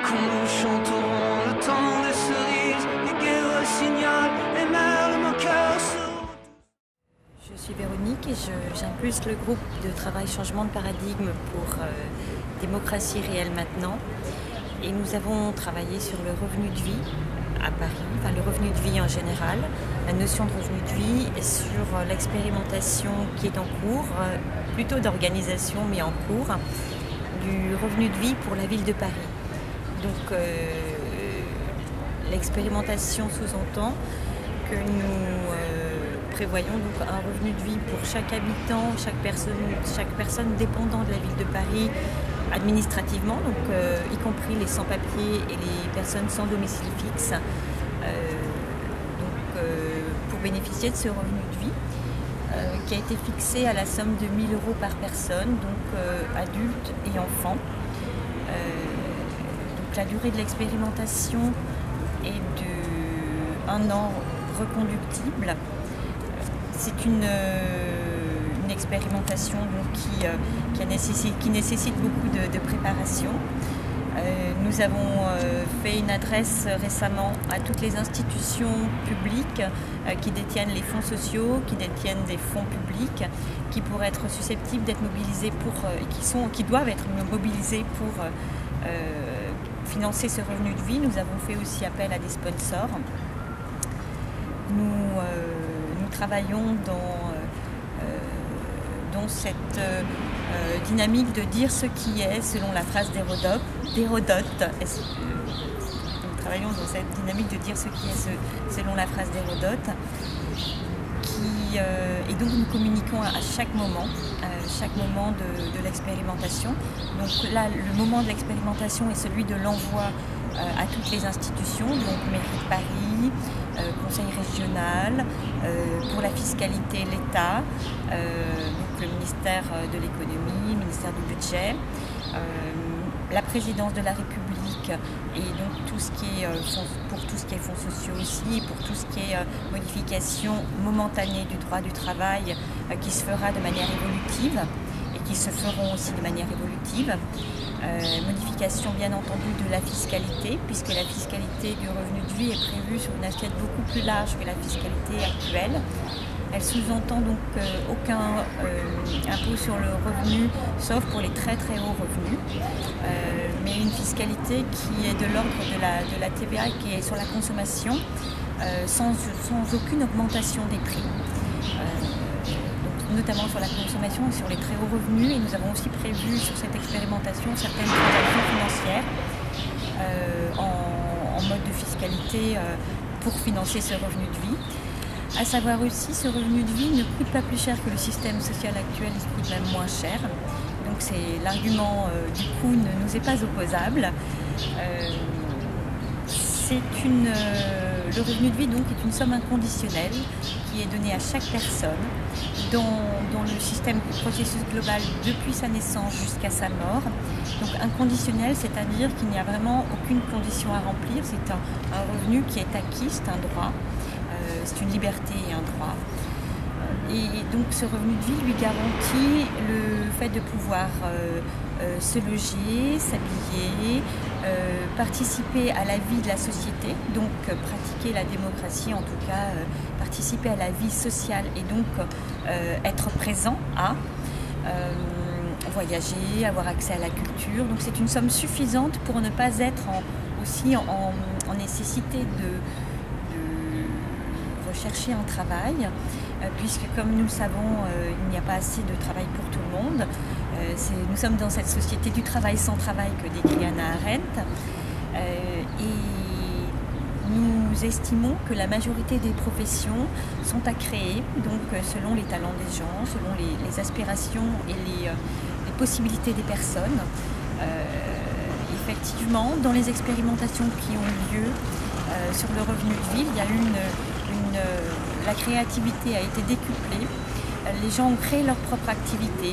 quand nous chanterons le temps des cerises, les guerres signalent et merle mon cœur sourd. Je suis Véronique et j'impulse le groupe de travail Changement de paradigme pour démocratie réelle maintenant. Et nous avons travaillé sur le revenu de vie à Paris, enfin le revenu de vie en général, la notion de revenu de vie et sur l'expérimentation qui est en cours, plutôt d'organisation mais en cours, du revenu de vie pour la ville de Paris. Donc l'expérimentation sous-entend que nous prévoyons donc un revenu de vie pour chaque habitant, chaque personne dépendant de la ville de Paris administrativement, donc y compris les sans-papiers et les personnes sans domicile fixe, pour bénéficier de ce revenu de vie qui a été fixé à la somme de 1 000 € par personne, donc adultes et enfants. Donc la durée de l'expérimentation est de 1 an reconductible. C'est une expérimentation donc, qui nécessite beaucoup de préparation. Nous avons fait une adresse récemment à toutes les institutions publiques qui détiennent les fonds sociaux, qui détiennent des fonds publics, qui pourraient être susceptibles d'être mobilisés qui doivent être mobilisés pour financer ce revenu de vie. Nous avons fait aussi appel à des sponsors. Nous travaillons dans cette dynamique de dire ce qui est, selon la phrase d'Hérodote. Nous travaillons dans cette dynamique de dire ce qui est selon la phrase d'Hérodote. Et donc nous communiquons à chaque moment de l'expérimentation. Donc là, le moment de l'expérimentation est celui de l'envoi à toutes les institutions, donc mairie de Paris, conseil régional, pour la fiscalité, l'État, donc le ministère de l'économie, le ministère du budget, la présidence de la République et donc pour tout ce qui est fonds sociaux aussi, pour tout ce qui est modification momentanée du droit du travail qui se fera de manière évolutive et qui se feront aussi de manière évolutive. Modification bien entendu de la fiscalité, puisque la fiscalité du revenu de vie est prévue sur une assiette beaucoup plus large que la fiscalité actuelle. Elle sous-entend donc aucun impôt sur le revenu, sauf pour les très très hauts revenus, mais une fiscalité qui est de l'ordre de la TVA qui est sur la consommation, sans aucune augmentation des prix. Notamment sur la consommation et sur les très hauts revenus. Et nous avons aussi prévu sur cette expérimentation certaines transactions financières en mode de fiscalité pour financer ce revenu de vie. À savoir aussi, ce revenu de vie ne coûte pas plus cher que le système social actuel, il coûte même moins cher. Donc l'argument du coût ne nous est pas opposable. Le revenu de vie donc est une somme inconditionnelle qui est donnée à chaque personne dans le système du processus global depuis sa naissance jusqu'à sa mort. Donc inconditionnel, c'est-à-dire qu'il n'y a vraiment aucune condition à remplir, c'est un revenu qui est acquis, c'est un droit, c'est une liberté et un droit. Et donc ce revenu de vie lui garantit le fait de pouvoir se loger, s'habiller, participer à la vie de la société, donc pratiquer la démocratie, en tout cas participer à la vie sociale et donc être présent voyager, avoir accès à la culture. Donc c'est une somme suffisante pour ne pas être en nécessité de rechercher un travail, puisque comme nous le savons, il n'y a pas assez de travail pour tout le monde. Nous sommes dans cette société du travail sans travail que décrit Hannah Arendt. Et nous estimons que la majorité des professions sont à créer, donc selon les talents des gens, selon les aspirations et les possibilités des personnes. Effectivement, dans les expérimentations qui ont eu lieu sur le revenu de vie, il y a eu la créativité a été décuplée. Les gens ont créé leur propre activité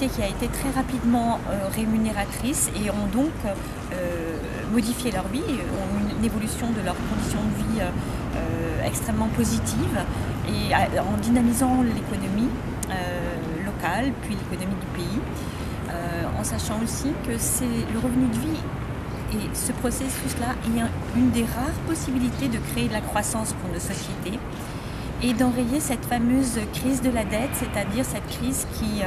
qui a été très rapidement rémunératrice et ont donc modifié leur vie, ont une évolution de leurs conditions de vie extrêmement positive et en dynamisant l'économie locale, puis l'économie du pays, en sachant aussi que le revenu de vie et ce processus-là est une des rares possibilités de créer de la croissance pour nos sociétés et d'enrayer cette fameuse crise de la dette, c'est-à-dire cette crise qui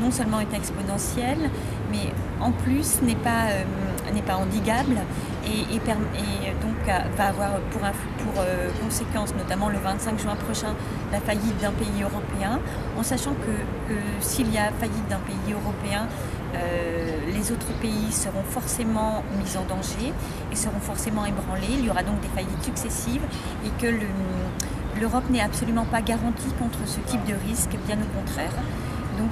non seulement est exponentielle, mais en plus n'est pas endiguable et donc va avoir pour conséquence, notamment le 25 juin prochain, la faillite d'un pays européen, en sachant que s'il y a faillite d'un pays européen, les autres pays seront forcément mis en danger et seront forcément ébranlés. Il y aura donc des faillites successives et que l'Europe n'est absolument pas garantie contre ce type de risque, bien au contraire. Donc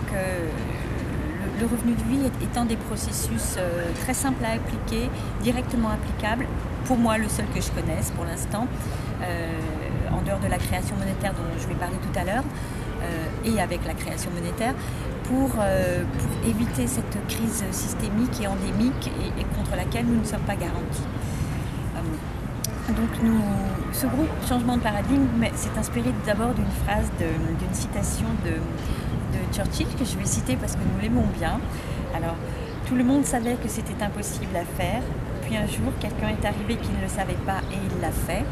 le revenu de vie est un des processus très simples à appliquer, directement applicable, pour moi le seul que je connaisse pour l'instant, en dehors de la création monétaire dont je vais parler tout à l'heure, et avec la création monétaire, pour éviter cette crise systémique et endémique et contre laquelle nous ne sommes pas garantis. Donc ce groupe Changement de paradigme s'est inspiré d'abord d'une phrase, d'une citation de Churchill, que je vais citer parce que nous l'aimons bien. Alors, tout le monde savait que c'était impossible à faire, puis un jour, quelqu'un est arrivé qui ne le savait pas et il l'a fait.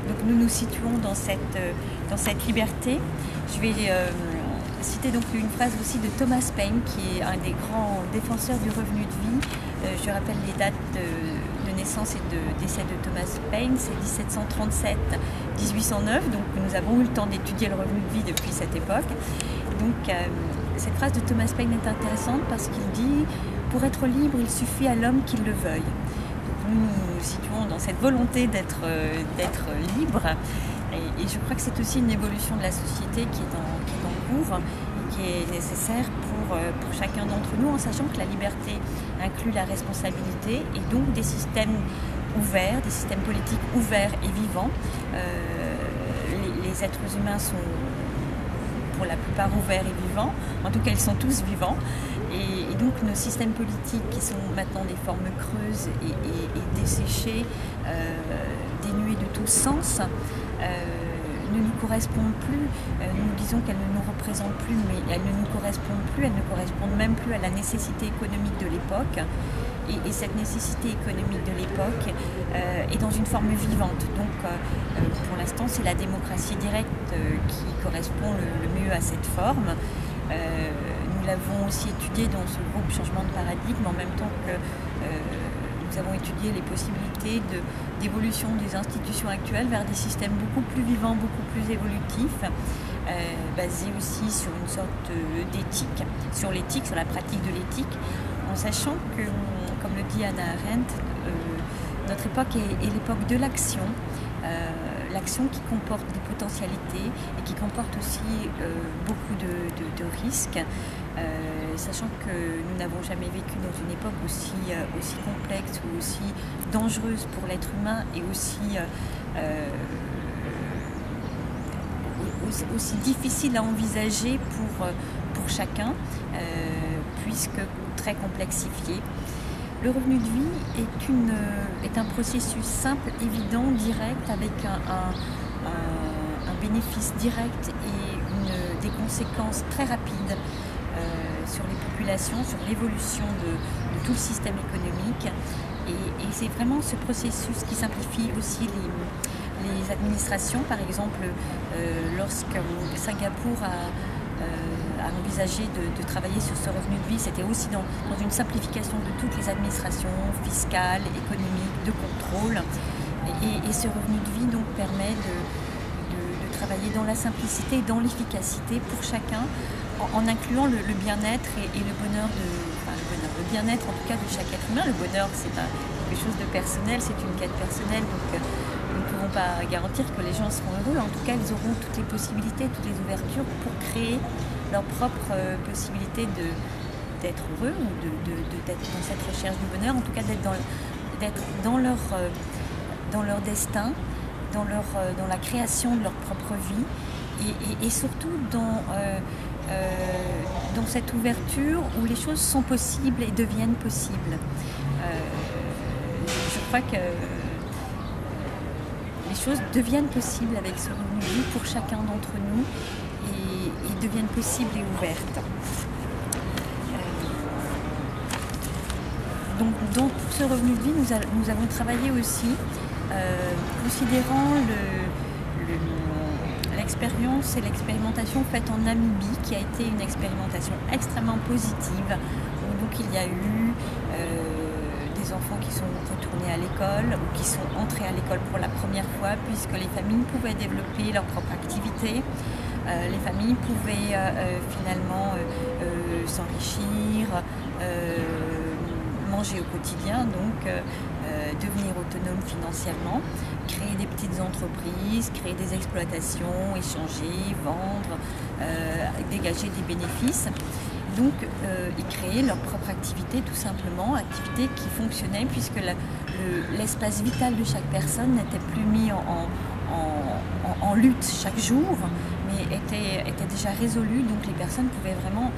Donc nous nous situons dans cette liberté. Je vais citer donc une phrase aussi de Thomas Paine, qui est un des grands défenseurs du revenu de vie. Je rappelle les dates de naissance et de décès de Thomas Paine, c'est 1737-1809, donc nous avons eu le temps d'étudier le revenu de vie depuis cette époque. Donc cette phrase de Thomas Paine est intéressante parce qu'il dit « Pour être libre, il suffit à l'homme qu'il le veuille ». Nous nous situons dans cette volonté d'être libre et je crois que c'est aussi une évolution de la société qui est en cours et qui est nécessaire pour chacun d'entre nous, en sachant que la liberté inclut la responsabilité et donc des systèmes ouverts, des systèmes politiques ouverts et vivants. Les êtres humains sont pour la plupart ouverts et vivants, en tout cas ils sont tous vivants. Et donc nos systèmes politiques qui sont maintenant des formes creuses et desséchées, dénuées de tout sens, ne nous correspondent plus. Nous disons qu'elles ne nous représentent plus, mais elles ne nous correspondent plus, elles ne correspondent même plus à la nécessité économique de l'époque. Et cette nécessité économique de l'époque est dans une forme vivante. Donc pour l'instant c'est la démocratie directe qui correspond le mieux à cette forme. Nous l'avons aussi étudié dans ce groupe Changement de paradigme, en même temps que nous avons étudié les possibilités d'évolution des institutions actuelles vers des systèmes beaucoup plus vivants, beaucoup plus évolutifs, basés aussi sur une sorte d'éthique, sur l'éthique, sur la pratique de l'éthique, en sachant que, comme le dit Hannah Arendt, notre époque est l'époque de l'action. L'action qui comporte des potentialités et qui comporte aussi beaucoup de risques, sachant que nous n'avons jamais vécu dans une époque aussi complexe ou aussi dangereuse pour l'être humain et aussi difficile à envisager pour chacun, puisque très complexifié. Le revenu de vie est un processus simple, évident, direct, avec un bénéfice direct et des conséquences très rapides sur les populations, sur l'évolution de tout le système économique. Et c'est vraiment ce processus qui simplifie aussi les administrations. Par exemple, lorsque Singapour a envisagé de travailler sur ce revenu de vie, c'était aussi dans une simplification de toutes les administrations fiscales, économiques, de contrôle. Et ce revenu de vie donc permet de travailler dans la simplicité et dans l'efficacité pour chacun, en incluant le bien-être et le bonheur le bien-être en tout cas de chaque être humain. Le bonheur, c'est quelque chose de personnel, c'est une quête personnelle, donc nous ne pouvons pas garantir que les gens seront heureux. En tout cas, ils auront toutes les possibilités, toutes les ouvertures pour créer leur propre possibilité d'être heureux ou d'être dans cette recherche du bonheur, en tout cas d'être dans leur destin, dans la création de leur propre vie et surtout dans cette ouverture où les choses sont possibles et deviennent possibles. Je crois que les choses deviennent possibles avec ce revenu de vie pour chacun d'entre nous et deviennent possibles et ouvertes. Donc pour ce revenu de vie, nous avons travaillé aussi, considérant l'expérience et l'expérimentation faite en Namibie, qui a été une expérimentation extrêmement positive. Donc il y a eu des enfants qui sont retournés à l'école ou qui sont entrés à l'école pour la première fois, puisque les familles pouvaient développer leur propre activité. Les familles pouvaient finalement s'enrichir, manger au quotidien, donc devenir autonomes financièrement, créer des petites entreprises, créer des exploitations, échanger, vendre, dégager des bénéfices. Donc ils créaient leur propre activité, tout simplement, activité qui fonctionnait puisque l'espace vital de chaque personne n'était plus mis en lutte chaque jour, mais était déjà résolu. Donc les personnes pouvaient vraiment,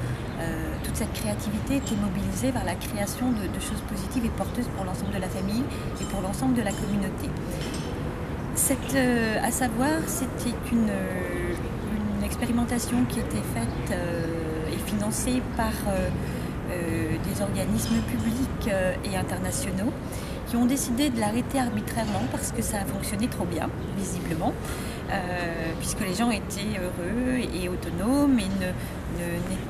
toute cette créativité était mobilisée vers la création de choses positives et porteuses pour l'ensemble de la famille et pour l'ensemble de la communauté. À savoir, c'était une expérimentation qui était faite et financée par des organismes publics et internationaux qui ont décidé de l'arrêter arbitrairement parce que ça a fonctionné trop bien, visiblement, puisque les gens étaient heureux et autonomes et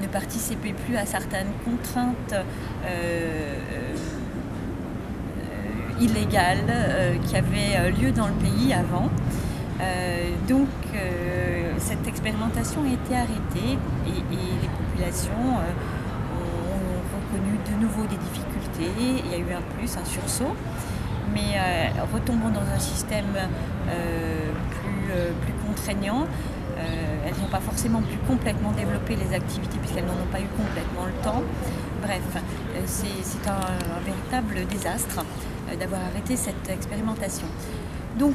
ne participaient plus à certaines contraintes illégales qui avaient lieu dans le pays avant. Donc cette expérimentation a été arrêtée et les populations ont reconnu de nouveau des difficultés. Il y a eu un sursaut, mais retombant dans un système plus contraignant. Elles n'ont pas forcément pu complètement développer les activités puisqu'elles n'en ont pas eu complètement le temps. Bref, c'est un véritable désastre d'avoir arrêté cette expérimentation. Donc,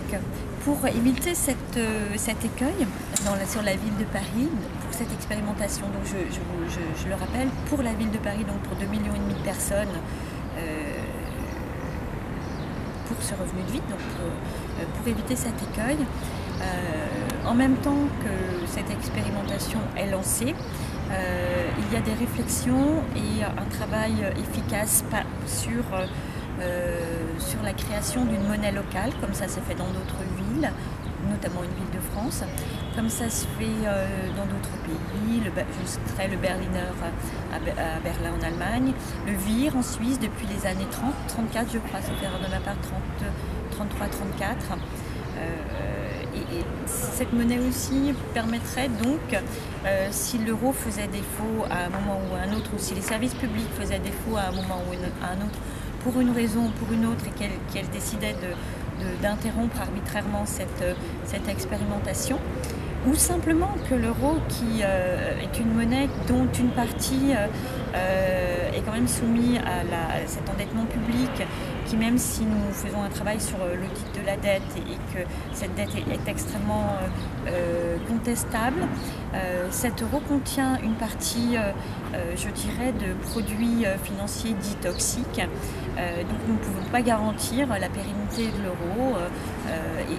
pour éviter cet écueil sur la ville de Paris, pour cette expérimentation, donc je le rappelle, pour la ville de Paris, donc pour 2,5 millions de personnes, pour ce revenu de vie, donc pour éviter cet écueil, en même temps que cette expérimentation est lancée, il y a des réflexions et un travail efficace sur la création d'une monnaie locale, comme ça s'est fait dans d'autres villes, notamment une ville de France, comme ça se fait dans d'autres pays. Je citerai le Berliner à Berlin en Allemagne, le VIR en Suisse depuis les années 30, 34 je crois, sauf erreur de ma part, 33, 34. Et cette monnaie aussi permettrait donc, si l'euro faisait défaut à un moment ou à un autre, ou si les services publics faisaient défaut à un moment ou à un autre, pour une raison ou pour une autre, et qu'elle décidait d'interrompre arbitrairement cette expérimentation, ou simplement que l'euro, qui est une monnaie dont une partie est quand même soumise à cet endettement public, qui même si nous faisons un travail sur l'audit de la dette et que cette dette est extrêmement contestable, cet euro contient une partie, je dirais, de produits financiers dits toxiques. Donc nous ne pouvons pas garantir la pérennité de l'euro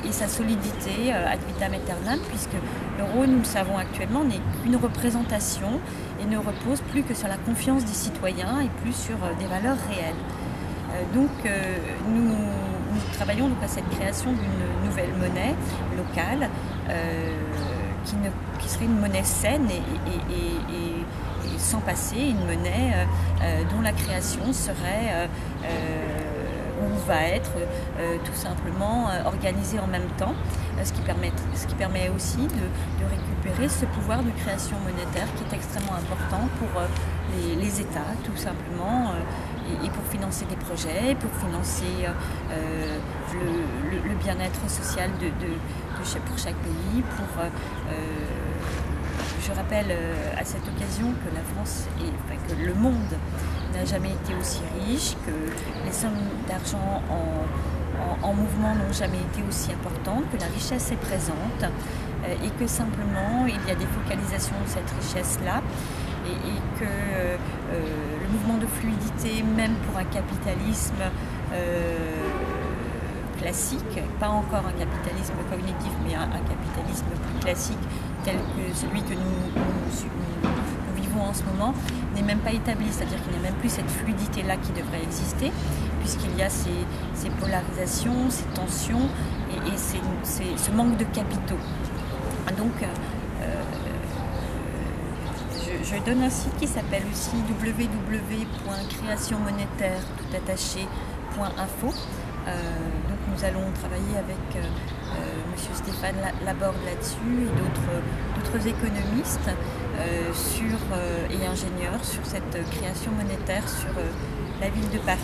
et sa solidité ad vitam aeternam, puisque l'euro, nous le savons actuellement, n'est qu'une représentation et ne repose plus que sur la confiance des citoyens et plus sur des valeurs réelles. Donc nous travaillons donc à cette création d'une nouvelle monnaie locale qui serait une monnaie saine et sans passer, une monnaie dont la création serait ou va être tout simplement organisée en même temps, ce qui permet aussi de récupérer ce pouvoir de création monétaire qui est extrêmement important pour les États, tout simplement, et pour financer des projets, pour financer le bien-être social pour chaque pays. Je rappelle à cette occasion que la France, que le monde n'a jamais été aussi riche, que les sommes d'argent en mouvement n'ont jamais été aussi importantes, que la richesse est présente et que simplement il y a des focalisations de cette richesse-là et que le mouvement de fluidité, même pour un capitalisme classique, pas encore un capitalisme cognitif, mais un capitalisme plus classique tel que celui que nous vivons vivons en ce moment n'est même pas établi, c'est-à-dire qu'il n'y a même plus cette fluidité-là qui devrait exister, puisqu'il y a ces polarisations, ces tensions et ce manque de capitaux. Donc, je donne un site qui s'appelle aussi www.créationmonétaire.info. Donc nous allons travailler avec Monsieur Stéphane Laborde là-dessus et d'autres économistes et ingénieurs sur cette création monétaire sur la ville de Paris.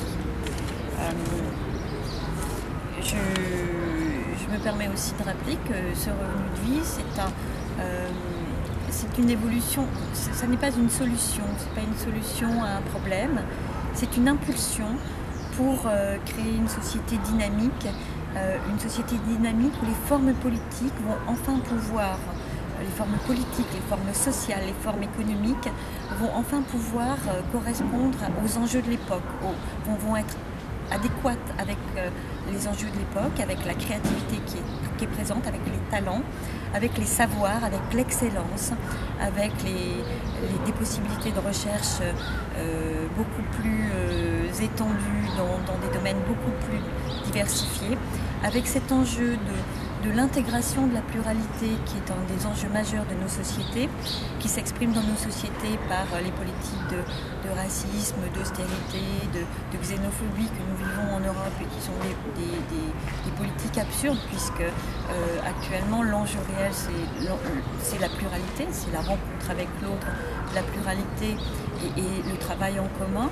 Je me permets aussi de rappeler que ce revenu de vie, c'est une évolution, ça n'est pas une solution, c'est pas une solution à un problème, c'est une impulsion pour créer une société dynamique où les formes politiques vont enfin pouvoir, les formes politiques, les formes sociales, les formes économiques vont enfin pouvoir correspondre aux enjeux de l'époque, vont être adéquates avec les enjeux de l'époque, avec la créativité qui est présente, avec les talents, avec les savoirs, avec l'excellence, avec des possibilités de recherche beaucoup plus étendues dans des domaines beaucoup plus diversifiés, avec cet enjeu de l'intégration de la pluralité qui est un des enjeux majeurs de nos sociétés, qui s'exprime dans nos sociétés par les politiques de racisme, d'austérité, de xénophobie que nous vivons en Europe et qui sont des politiques absurdes puisque actuellement l'enjeu réel c'est la pluralité, c'est la rencontre avec l'autre, la pluralité et le travail en commun.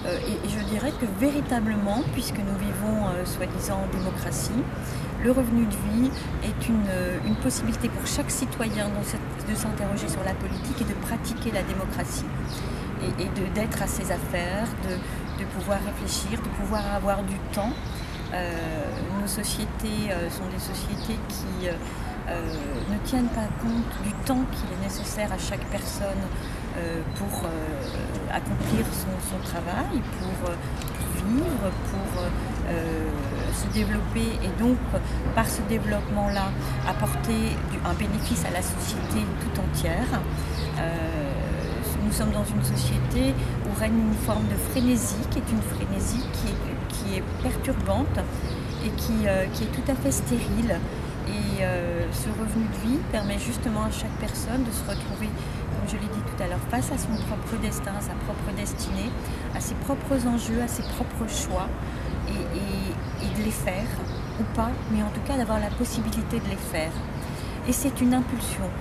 Et je dirais que véritablement, puisque nous vivons soi-disant en démocratie, le revenu de vie est une possibilité pour chaque citoyen de s'interroger sur la politique et de pratiquer la démocratie et d'être à ses affaires, de pouvoir réfléchir, de pouvoir avoir du temps. Nos sociétés sont des sociétés qui ne tiennent pas compte du temps qu'il est nécessaire à chaque personne pour accomplir son travail, pour vivre, pour se développer et donc par ce développement-là apporter un bénéfice à la société tout entière. Nous sommes dans une société où règne une forme de frénésie qui est une frénésie qui est perturbante et qui est tout à fait stérile. Et ce revenu de vie permet justement à chaque personne de se retrouver, comme je l'ai dit tout à l'heure, face à son propre destin, à sa propre destinée, à ses propres enjeux, à ses propres choix, et de les faire, ou pas, mais en tout cas d'avoir la possibilité de les faire. Et c'est une impulsion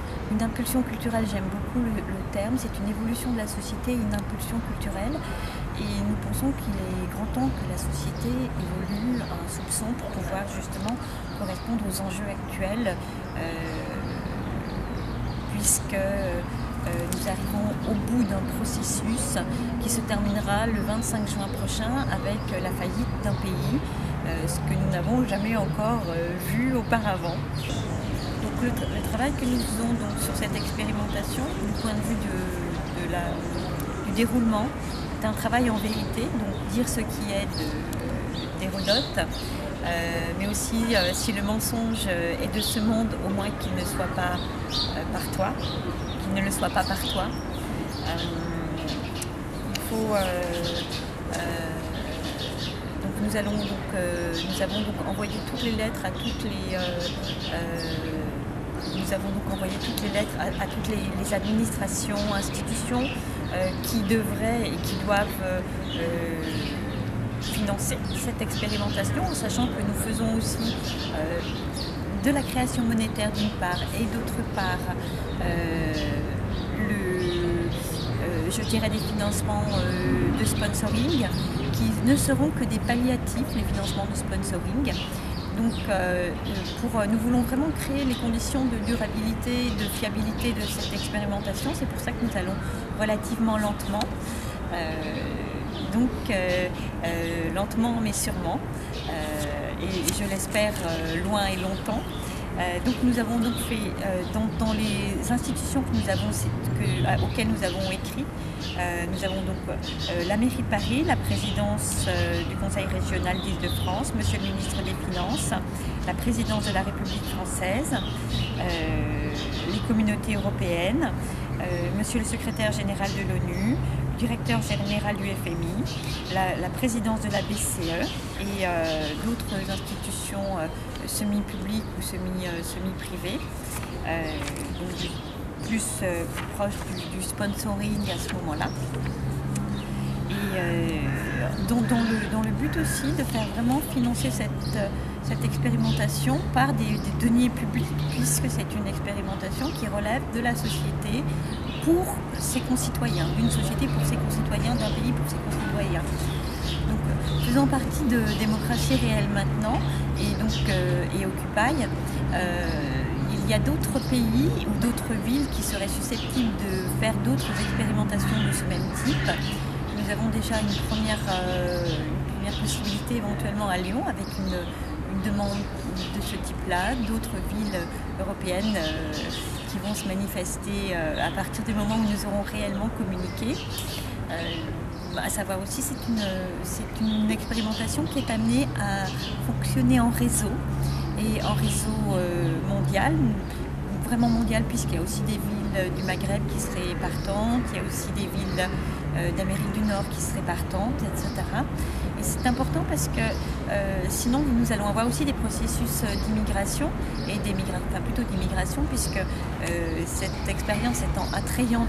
culturelle, j'aime beaucoup le terme, c'est une évolution de la société, une impulsion culturelle. Et nous pensons qu'il est grand temps que la société évolue à un soupçon pour pouvoir justement correspondre aux enjeux actuels, puisque nous arrivons au bout d'un processus qui se terminera le 25 juin prochain avec la faillite d'un pays, ce que nous n'avons jamais encore vu auparavant. Donc le travail que nous faisons donc, sur cette expérimentation, du point de vue du déroulement, c'est un travail en vérité, donc dire ce qui est d'Hérodote, mais aussi si le mensonge est de ce monde, au moins qu'il ne soit pas par toi, qu'il ne le soit pas par toi. Il faut donc nous avons donc envoyé toutes les lettres à toutes les les administrations, institutions qui devraient et qui doivent financer cette expérimentation, en sachant que nous faisons aussi de la création monétaire d'une part et d'autre part je dirais des financements de sponsoring qui ne seront que des palliatifs, les financements de sponsoring. Donc nous voulons vraiment créer les conditions de durabilité et de fiabilité de cette expérimentation. C'est pour ça que nous allons relativement lentement. Lentement mais sûrement. Et je l'espère loin et longtemps. Donc nous avons donc fait dans les institutions auxquelles nous avons écrit, nous avons donc la mairie de Paris, la présidence du Conseil régional d'Île-de-France, Monsieur le ministre des Finances, la présidence de la République française, les Communauté européenne, Monsieur le secrétaire général de l'ONU, directeur général du FMI, la présidence de la BCE et d'autres institutions semi-publiques ou semi-privées, donc plus proche du sponsoring à ce moment-là. Et dans le but aussi de faire vraiment financer cette expérimentation par des deniers publics, puisque c'est une expérimentation qui relève de la société pour ses concitoyens, d'une société pour ses concitoyens, d'un pays pour ses concitoyens. Donc, faisant partie de Démocratie réelle maintenant et Occupy, il y a d'autres pays ou d'autres villes qui seraient susceptibles de faire d'autres expérimentations de ce même type. Nous avons déjà une première possibilité éventuellement à Lyon avec une demande de ce type-là, d'autres villes européennes qui vont se manifester à partir du moment où nous aurons réellement communiqué. À savoir aussi, c'est une expérimentation qui est amenée à fonctionner en réseau et en réseau mondial, vraiment mondial, puisqu'il y a aussi des villes du Maghreb qui seraient partantes, il y a aussi des villes d'Amérique du Nord qui seraient partantes, etc. Et c'est important parce que sinon nous allons avoir aussi des processus d'immigration et plutôt d'immigration, puisque cette expérience étant attrayante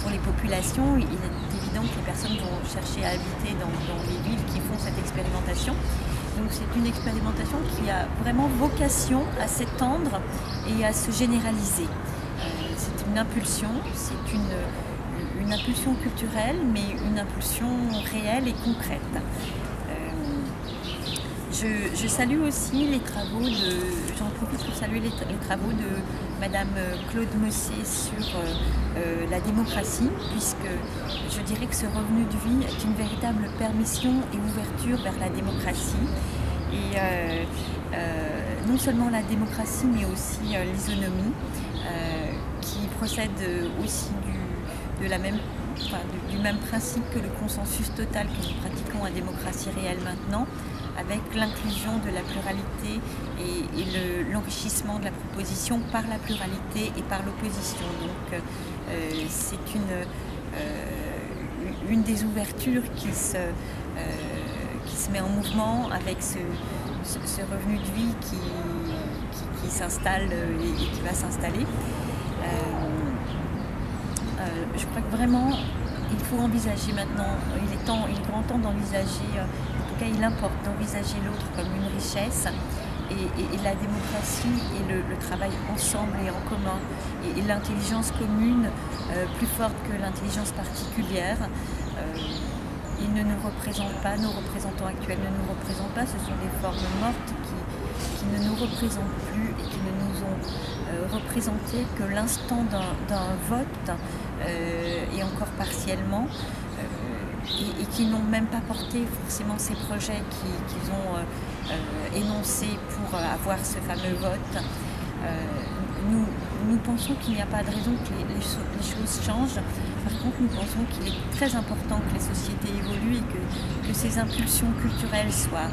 pour les populations, il est évident que les personnes vont chercher à habiter dans les villes qui font cette expérimentation. Donc c'est une expérimentation qui a vraiment vocation à s'étendre et à se généraliser. C'est une impulsion, c'est une impulsion culturelle, mais une impulsion réelle et concrète. Je salue aussi les travaux j'en profite pour saluer les travaux de Madame Claude Messé sur la démocratie, puisque je dirais que ce revenu de vie est une véritable permission et ouverture vers la démocratie. Et non seulement la démocratie, mais aussi l'isonomie, qui procède aussi du même principe que le consensus total que nous pratiquons à Démocratie réelle maintenant, avec l'inclusion de la pluralité et l'enrichissement de la proposition par la pluralité et par l'opposition. Donc c'est une des ouvertures qui se met en mouvement avec ce revenu de vie qui s'installe et qui va s'installer. Je crois que vraiment il faut envisager maintenant, il est grand temps d'envisager, en tout cas il importe d'envisager l'autre comme une richesse, et la démocratie et le travail ensemble et en commun et l'intelligence commune plus forte que l'intelligence particulière. Ils ne nous représentent pas, nos représentants actuels ne nous représentent pas, ce sont des formes mortes qui ne nous représentent plus et qui ne nous ont représenté que l'instant d'un vote et encore partiellement, et qui n'ont même pas porté forcément ces projets qu'ils ont énoncés pour avoir ce fameux vote. Nous pensons qu'il n'y a pas de raison que les choses changent. Par contre, nous pensons qu'il est très important que les sociétés évoluent et que ces impulsions culturelles soient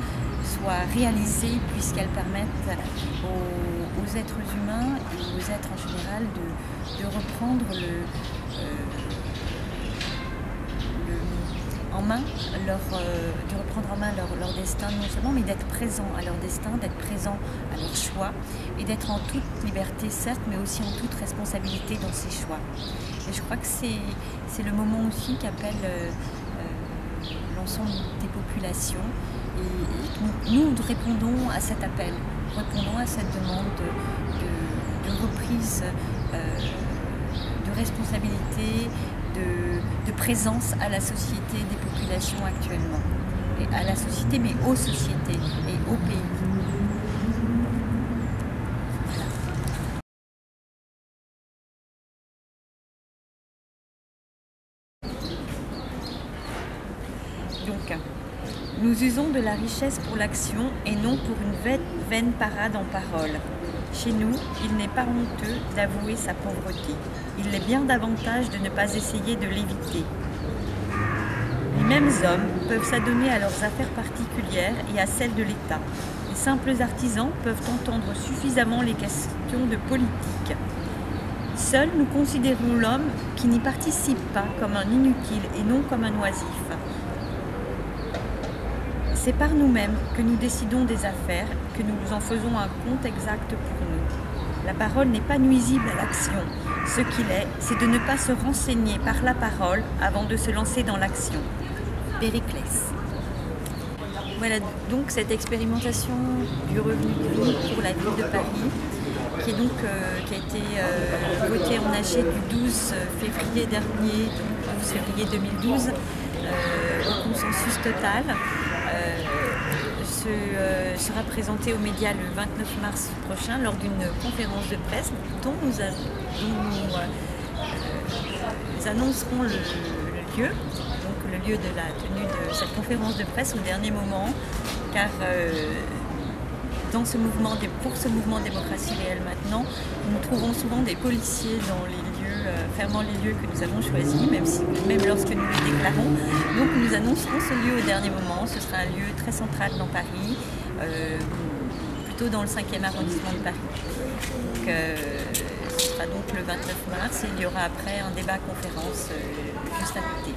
réalisées, puisqu'elles permettent aux êtres humains et aux êtres en général de reprendre en main leur destin, non seulement, mais d'être présent à leur destin, d'être présent à leur choix et d'être en toute liberté, certes, mais aussi en toute responsabilité dans ces choix. Et je crois que c'est le moment aussi qu'appelle l'ensemble des populations, et nous répondons à cet appel, répondons à cette demande de reprise, de responsabilité, de présence à la société des populations actuellement, et à la société, mais aux sociétés et aux pays. Donc, nous usons de la richesse pour l'action et non pour une vaine parade en paroles. Chez nous, il n'est pas honteux d'avouer sa pauvreté. Il l'est bien davantage de ne pas essayer de l'éviter. Les mêmes hommes peuvent s'adonner à leurs affaires particulières et à celles de l'État. Les simples artisans peuvent entendre suffisamment les questions de politique. Seuls, nous considérons l'homme qui n'y participe pas comme un inutile et non comme un oisif. C'est par nous-mêmes que nous décidons des affaires, que nous en faisons un compte exact pour nous. La parole n'est pas nuisible à l'action. Ce qu'il est, c'est de ne pas se renseigner par la parole avant de se lancer dans l'action. Périclès. Voilà donc cette expérimentation du revenu gris pour la ville de Paris, qui a été votée en AG du 12 février dernier, donc 12 février 2012, au consensus total. Sera présenté aux médias le 29 mars prochain lors d'une conférence de presse dont nous annoncerons le lieu, donc le lieu de la tenue de cette conférence de presse au dernier moment, car pour ce mouvement Démocratie réelle maintenant, nous trouvons souvent des policiers dans les lieux, fermant les lieux que nous avons choisis, même lorsque nous les déclarons. Donc nous annoncerons ce lieu au dernier moment. Ce sera un lieu très central dans Paris, plutôt dans le 5e arrondissement de Paris. Donc, ce sera donc le 29 mars et il y aura après un débat-conférence juste à côté.